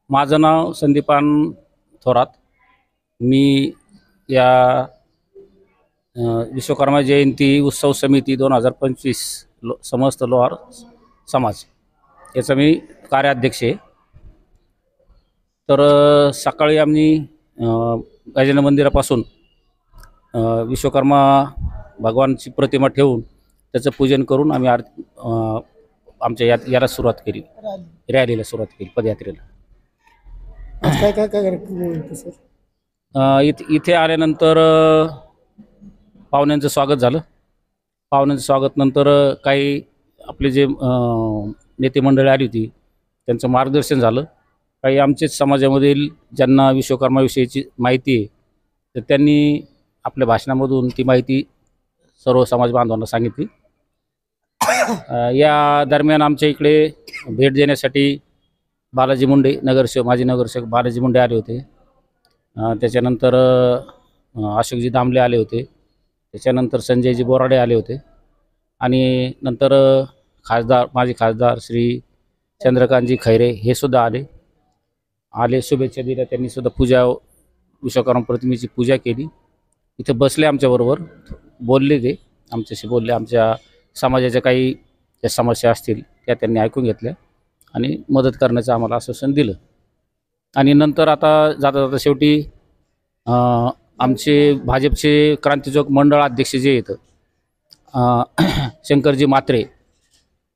माझं नाव संदीपान थोरात. मी या विश्वकर्मा जयंती उत्सव समिती 2025 समस्त लोहार समाज याचा मी कार्याध्यक्ष आहे. तर सकाळी आम्ही गजानन मंदिरापासून विश्वकर्मा भगवानची प्रतिमा ठेवून त्याचं पूजन करून आम्ही आमच्या याला सुरुवात केली, रॅलीला सुरुवात केली, पदयात्रेला. काय काय काय होतं सर? इथे आल्यानंतर पाहुण्यांचं स्वागत झालं. पाहुण्यांचं स्वागत नंतर काही आपले जे नेते मंडळी आली होती त्यांचं मार्गदर्शन झालं. काही आमचेच समाजामधील ज्यांना विश्वकर्माविषयीची माहिती आहे तर त्यांनी आपल्या भाषणामधून ती माहिती सर्व समाज बांधवांना सांगितली. या दरम्यान आमच्या इकडे भेट देण्यासाठी बालाजी मुंडे नगरसेवक, माजी नगरसेवक बालाजी मुंडे आले होते. त्याच्यानंतर अशोकजी दामले आले होते. त्याच्यानंतर संजयजी बोराडे आले होते. आणि नंतर माजी खासदार श्री चंद्रकांतजी खैरे हे सुद्धा आले शुभेच्छा दिल्या. त्यांनी सुद्धा विश्वकर्मा प्रतिमेची पूजा केली. इथे बसले, आमच्याबरोबर बोलले, ते आमच्याशी बोलले. आमच्या समाजाच्या काही ज्या समस्या असतील त्या त्यांनी ऐकून घेतल्या आणि मदत करण्याचं आम्हाला आश्वासन दिलं. आणि नंतर आता जाता जाता शेवटी आमचे भाजपचे क्रांतीचौक मंडळ अध्यक्ष जे आहेत शंकरजी मात्रे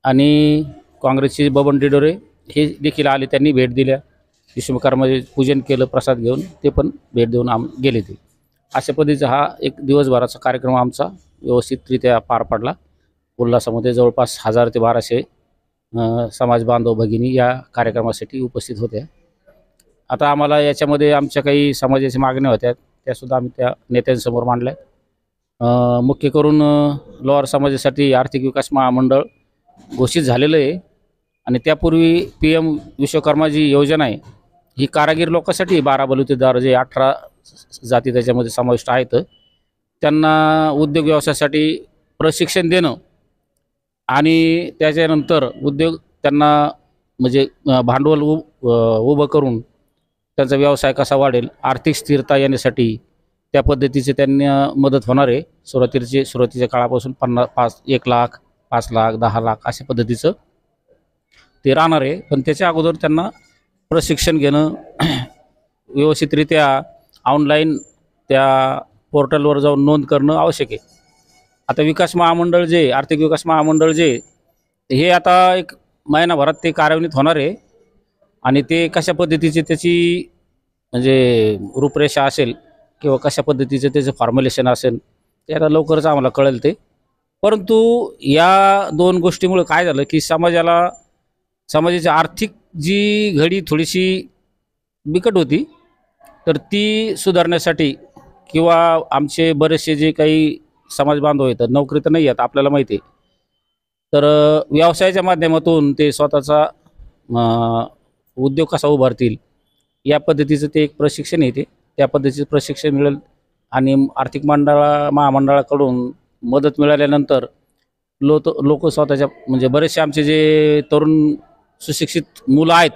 आणि काँग्रेसचे बबन डिडोरे हे देखील आले. त्यांनी भेट दिल्या, विश्वकर्माचे पूजन केलं प्रसाद घेऊन, ते पण भेट देऊन गेले. ते अशा पद्धतीचा हा एक दिवसभराचा कार्यक्रम आमचा व्यवस्थितरित्या पार पडला. उल्हासामध्ये जवळपास 1000 ते 1200 समाज बांधव भगिनी या कार्यक्रमासाठी उपस्थित होत्या. आता आम्हाला याच्यामध्ये आमच्या काही समाजाच्या मागण्या होत्या त्यासुद्धा आम्ही त्या नेत्यांसमोर मांडल्या. मुख्य करून लोहार समाजासाठी आर्थिक विकास महामंडळ घोषित झालेलं आहे. आणि त्यापूर्वी PM विश्वकर्मा जी योजना आहे ही कारागीर लोकांसाठी 12 बलुतेदार जे 18 जाती त्याच्यामध्ये समाविष्ट आहेत त्यांना उद्योग व्यवसायासाठी प्रशिक्षण देणं आणि त्याच्यानंतर उद्योग त्यांना म्हणजे भांडवल उभं करून त्यांचा व्यवसाय कसा वाढेल, आर्थिक स्थिरता येण्यासाठी त्या पद्धतीचे त्यांना मदत होणार आहे. सुरुवातीच्या काळापासून 1 लाख, 5 लाख, 10 लाख अशा पद्धतीचं ते राहणार आहे. पण त्याच्या अगोदर त्यांना प्रशिक्षण घेणं, व्यवस्थितरित्या ऑनलाईन त्या पोर्टलवर जाऊन नोंद करणं आवश्यक आहे. आता विकास महामंडळ जे आर्थिक विकास महामंडळ जे हे आता एक महिनाभरात ते कार्यान्वित होणार आहे. आणि ते कशा पद्धतीचे त्याची म्हणजे रूपरेषा असेल किंवा कशा पद्धतीचं त्याचं फॉर्म्युलेशन असेल ते आता लवकरच आम्हाला कळेल ते. परंतु या 2 गोष्टीमुळे काय झालं की समाजाची आर्थिक जी घडी थोडीशी बिकट होती तर ती सुधारण्यासाठी किंवा आमचे बरेचसे जे काही समाज बांधव आहेत, नोकरी तर नाही आहेत आपल्याला माहिती आहे, तर व्यवसायाच्या माध्यमातून ते स्वतःचा उद्योग कसा उभारतील या पद्धतीचं ते एक प्रशिक्षण येते. त्या पद्धतीचं प्रशिक्षण मिळेल आणि आर्थिक महामंडळाकडून मदत मिळाल्यानंतर लोक स्वतःच्या म्हणजे बरेचसे आमचे जे तरुण सुशिक्षित मुलं आहेत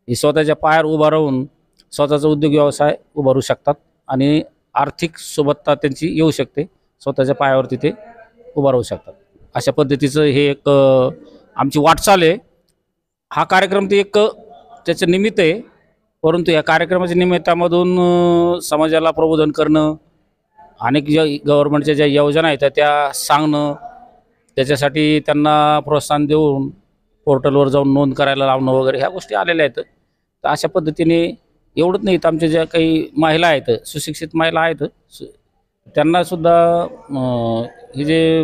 हे स्वतःच्या पायावर उभा राहून स्वतःचा उद्योग व्यवसाय उभारू शकतात आणि आर्थिक सोबतता त्यांची येऊ शकते, स्वतःच्या पायावरती ते उभा राहू शकतात. अशा पद्धतीचं हे एक आमची वाटचाल आहे. हा कार्यक्रम ते एक त्याचं निमित्त आहे. परंतु या कार्यक्रमाच्या निमित्तामधून समाजाला प्रबोधन करणं, अनेक ज्या गव्हर्नमेंटच्या ज्या योजना आहेत त्या सांगणं, त्याच्यासाठी त्यांना प्रोत्साहन देऊन पोर्टलवर जाऊन नोंद करायला लावणं वगैरे ह्या गोष्टी आलेल्या आहेत. तर अशा पद्धतीने एवढंच नाही तर आमच्या ज्या काही महिला आहेत, सुशिक्षित महिला आहेत, त्यांनासुद्धा हे जे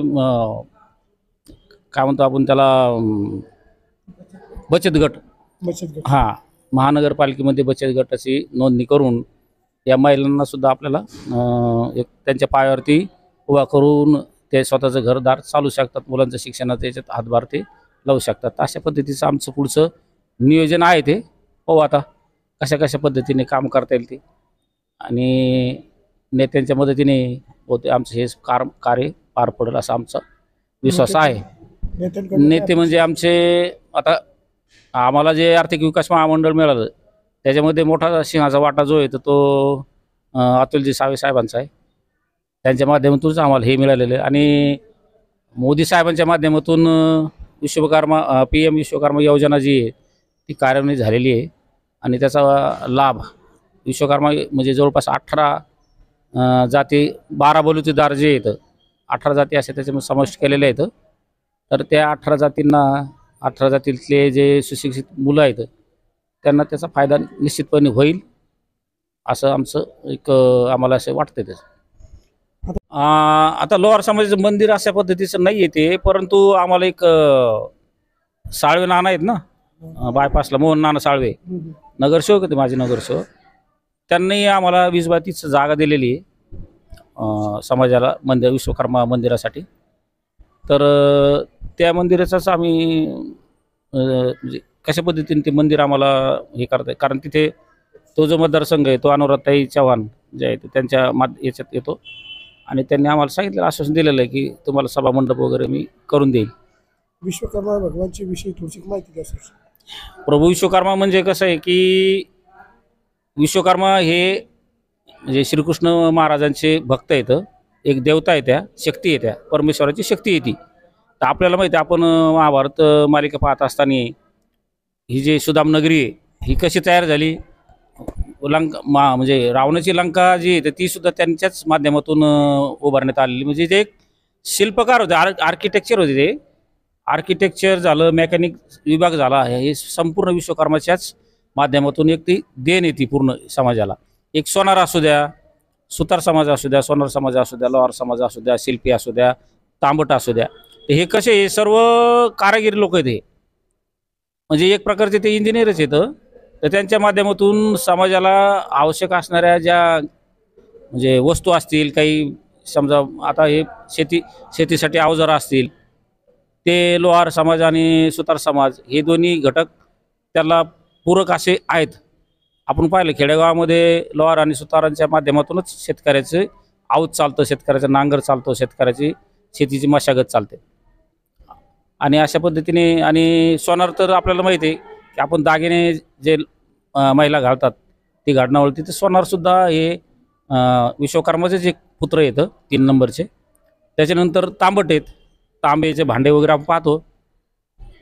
काय म्हणतो आपण त्याला बचत गट हां महानगरपालिकेमध्ये बचत गटाची नोंदणी करून या महिलांनासुद्धा आपल्याला एक त्यांच्या पायावरती उभा करून ते स्वतःचं घरदार चालू शकतात. मुलांचं शिक्षणाचं याच्यात हातभार ते लावू शकतात. अशा पद्धतीचं आमचं पुढचं नियोजन आहे. ते पाहू आता कशा पद्धतीने काम करता येईल ते. आणि नेत्यांच्या मदतीने होते आमचं हे कार्य पार पडेल असा आमचा विश्वास आहे. नेते म्हणजे आमचे आता आम्हाला जे आर्थिक विकास महामंडळ मिळालं त्याच्यामध्ये मोठा सिंहाचा वाटा जो आहे तर तो अतुलजी सावे साहेबांचा आहे. त्यांच्या माध्यमातूनच आम्हाला हे मिळालेलं आहे. आणि मोदी साहेबांच्या माध्यमातून विश्वकर्मा PM विश्वकर्मा योजना जी आहे ती कार्यान्वित झालेली आहे. आणि त्याचा लाभ विश्वकर्मा म्हणजे जवळपास 18 जाती 12 बलुतेदार जे आहेत 18 जाती असे त्याच्यामध्ये समाविष्ट केलेले आहेत. तर त्या 18 जातींना 18 जातीतले जे सुशिक्षित मुलं आहेत त्यांना त्याचा फायदा निश्चितपणे होईल असं आमचं एक आम्हाला असं वाटतं. त्याचं आता लोहार समाजाचं मंदिर अशा पद्धतीचं नाही आहे ते, परंतु आम्हाला एक साळवे नाना आहेत ना बायपासला, मोहन नाना साळवे नगरसेवक होते माझे नगरसेवक. त्यांनी आम्हाला 20-22 जागा दिलेली आहे समाजाला विश्वकर्मा मंदिरासाठी. तर त्या मंदिराचाच आम्ही म्हणजे कशा पद्धतीने ते मंदिर आम्हाला हे करत आहे, कारण तिथे तो जो मतदारसंघ आहे तो अनुराधाताई चव्हाण जे आहे त्यांच्या याच्यात येतो. आणि त्यांनी आम्हाला सांगितलं, आश्वासन दिलेलं आहे की तुम्हाला सभा मंडप वगैरे मी करून देईल. विश्वकर्मा भगवानची विषयी थोडीशी माहिती द्या सर. प्रभू विश्वकर्मा म्हणजे कसं आहे की विश्वकर्मा हे म्हणजे श्रीकृष्ण महाराजांचे भक्त आहेत, एक देवता आहे, त्या शक्ती आहे, त्या परमेश्वराची शक्ती आहे ती. तर आपल्याला माहिती आहे, आपण महाभारत मालिका पाहत असताना ही जी सुदाम नगरी आहे ही कशी तयार झाली, म्हणजे रावणाची लंका जी आहे तर ती सुद्धा त्यांच्याच माध्यमातून उभारण्यात आलेली. म्हणजे ते एक शिल्पकार होते, आर्किटेक्चर होते. ते आर्किटेक्चर झालं, मेकॅनिक विभाग झाला, हे संपूर्ण विश्वकर्माच्याच माध्यमातून एक ती देण येते पूर्ण समाजाला. एक सोनार असू द्या, सुतार समाज असू द्या, सोनार समाज असू द्या, लोहार समाज असू द्या, शिल्पी असू द्या, तांबट असू द्या, हे कसे हे सर्व कारागिरी लोक आहेत. हे म्हणजे एक प्रकारचे ते इंजिनियरच येतं. तर त्यांच्या माध्यमातून समाजाला आवश्यक असणाऱ्या ज्या म्हणजे वस्तू असतील, काही समजा आता हे शेतीसाठी अवजारं असतील, ते लोहार समाज आणि सुतार समाज हे दोन्ही घटक त्याला पूरक असे आहेत. आपण पाहिलं खेडेगावामध्ये लोहार आणि सुतारांच्या माध्यमातूनच शेतकऱ्याचं आऊत चालतं, शेतकऱ्याचं नांगर चालतो, शेतकऱ्याची शेतीची मशागत चालते. आणि अशा पद्धतीने आणि सोनार तर आपल्याला माहिती आहे की आपण दागिने जे महिला घालतात ती घालण्यावरती तिथे सोनारसुद्धा हे विश्वकर्माचेच एक पुत्र येतं 3 नंबरचे. त्याच्यानंतर तांबट आहेत, तांब्याचे भांडे वगैरे आपण पाहतो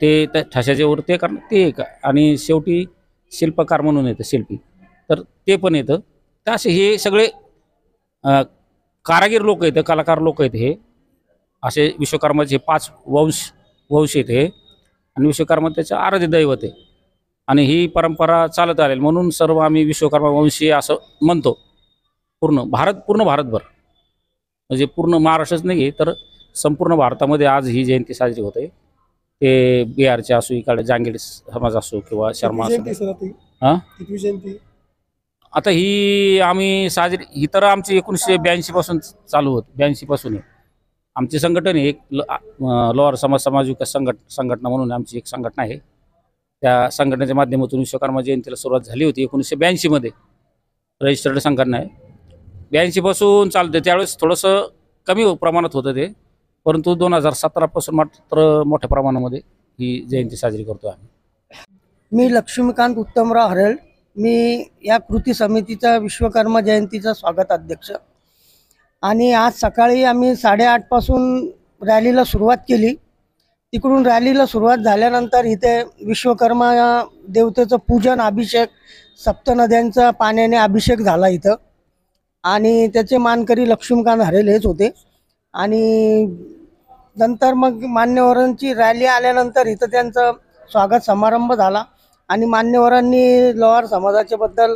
ते त्या ठशाचे वर ते कारण ते एक. आणि शेवटी शिल्पकार म्हणून येतं शिल्पी, तर ते पण येतं. तर असे हे सगळे कारागीर लोक आहेत, कलाकार लोक आहेत. हे असे विश्वकर्माचे 5 वंश आहेत हे. आणि विश्वकर्मा त्याचं आराध्य दैवत आहे. आणि ही परंपरा चालत आलेली म्हणून सर्व आम्ही विश्वकर्मा वंशीय असं म्हणतो. पूर्ण भारतभर म्हणजे पूर्ण महाराष्ट्रच नाही आहे तर संपूर्ण भारतामध्ये आज ही जयंती साजरी होते. ते बिहारचे असो, इकडे जांगेड समाज असो किंवा शर्मा असो. हां, आता ही आम्ही साजरी ही तर आमची 1982 पासून चालू होत. 82 पासून आहे आमचे संघटन आहे. एक लोहार समाज विकास संघटना म्हणून आमची एक संघटना आहे. त्या संघटनेच्या माध्यमातून विश्वकर्मा जयंतीला सुरुवात झाली होती 1982 मध्ये. रजिस्टर्ड संघटना आहे. 82 पासून चालते. त्यावेळेस थोडंसं कमी प्रमाणात होतं ते, परंतु 2017 पासून मात्र मोठ्या प्रमाणामध्ये ही जयंती साजरी करतो आम्ही. मी लक्ष्मीकांत उत्तमराव हरळ, मी या कृती समितीचा विश्वकर्मा जयंतीचा स्वागत अध्यक्ष. आणि आज सकाळी आम्ही 8:30 पासून रॅलीला सुरुवात केली. तिकडून रॅलीला सुरुवात झाल्यानंतर इथे विश्वकर्मा देवतेचं पूजन, अभिषेक, सप्तनद्यांचा पाण्याने अभिषेक झाला इथं. आणि त्याचे मानकरी लक्ष्मीकांत हरेल हेच होते. आणि नंतर मग मान्यवरांची रॅली आल्यानंतर इथं त्यांचं स्वागत समारंभ झाला. आणि मान्यवरांनी लोहार समाजाच्याबद्दल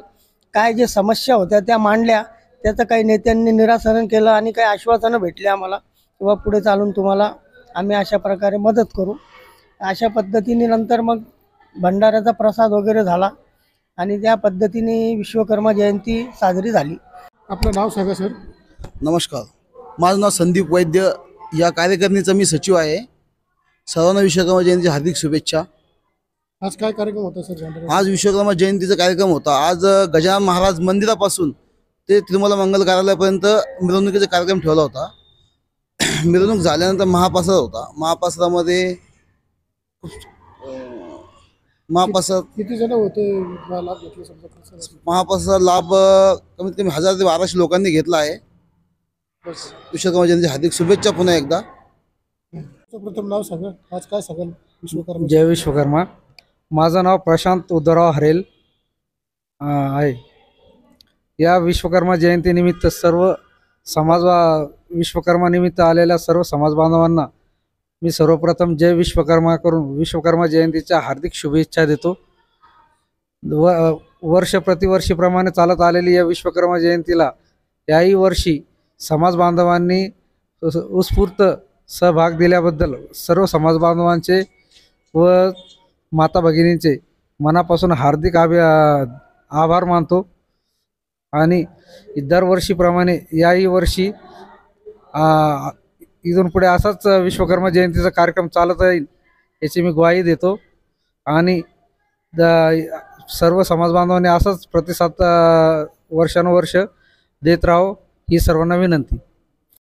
काय जे समस्या होत्या त्या मांडल्या. त्याचं काही नेत्यांनी निराकरण केलं आणि काही आश्वासनं भेटली आम्हाला किंवा पुढे चालून तुम्हाला आम्ही अशा प्रकारे मदत करू. अशा पद्धतीने नंतर मग भंडाऱ्याचा प्रसाद वगैरे झाला आणि त्या पद्धतीने विश्वकर्मा जयंती साजरी झाली. आपलं नाव सांगा सर. नमस्कार, माझं नाव संदीप वैद्य, या कार्यकारिणीचा मी सचिव आहे. सर्वांना विश्वकर्मा जयंती हार्दिक शुभेच्छा. आज काय कार्यक्रम होता सर? आज विश्वकर्मा जयंतीचा कार्यक्रम होता. आज गजानन महाराज मंदिरापासून ते तिरुमला मंगल कार्यालयापर्यंत मिरवणुकीचा कार्यक्रम ठेवला होता. मिरवणूक झाल्यानंतर महाप्रसाद होता. महाप्रसादामध्ये महाप्रसाद किती जण होते लाभ घेतले समजा कसं असेल? महाप्रसाद लाभ कमीत कमी 1000 ते 1200 लोकांनी घेतला आहे. बस. विश्वकर्मा जयंती हार्दिक शुभेच्छा पुन्हा एकदा. प्रथम नाव सांगा, आज काय सांगाल विश्वकर्मा? जय विश्वकर्मा. माझं नाव प्रशांत उद्धवराव हरेल आहे. या विश्वकर्मा जयंतीनिमित्त सर्व विश्वकर्मा निमित्त आलेल्या सर्व समाज बांधवांना मी सर्वप्रथम जय विश्वकर्मा करून विश्वकर्मा जयंतीच्या हार्दिक शुभेच्छा देतो. वर्ष प्रतिवर्षीप्रमाणे चालत आलेली या विश्वकर्मा जयंतीला याही वर्षी समाज बांधवांनी उत्स्फूर्त सहभाग दिल्याबद्दल सर्व समाज बांधवांचे व माता भगिनींचे मनापासून हार्दिक आभार मानतो. आणि दरवर्षीप्रमाणे याही वर्षी इथून पुढे असाच विश्वकर्मा जयंतीचा कार्यक्रम चालत राहील याची मी ग्वाही देतो. आणि सर्व समाज बांधवांनी असाच प्रतिसाद वर्षानुवर्ष देत राहो ही सर्वांना विनंती.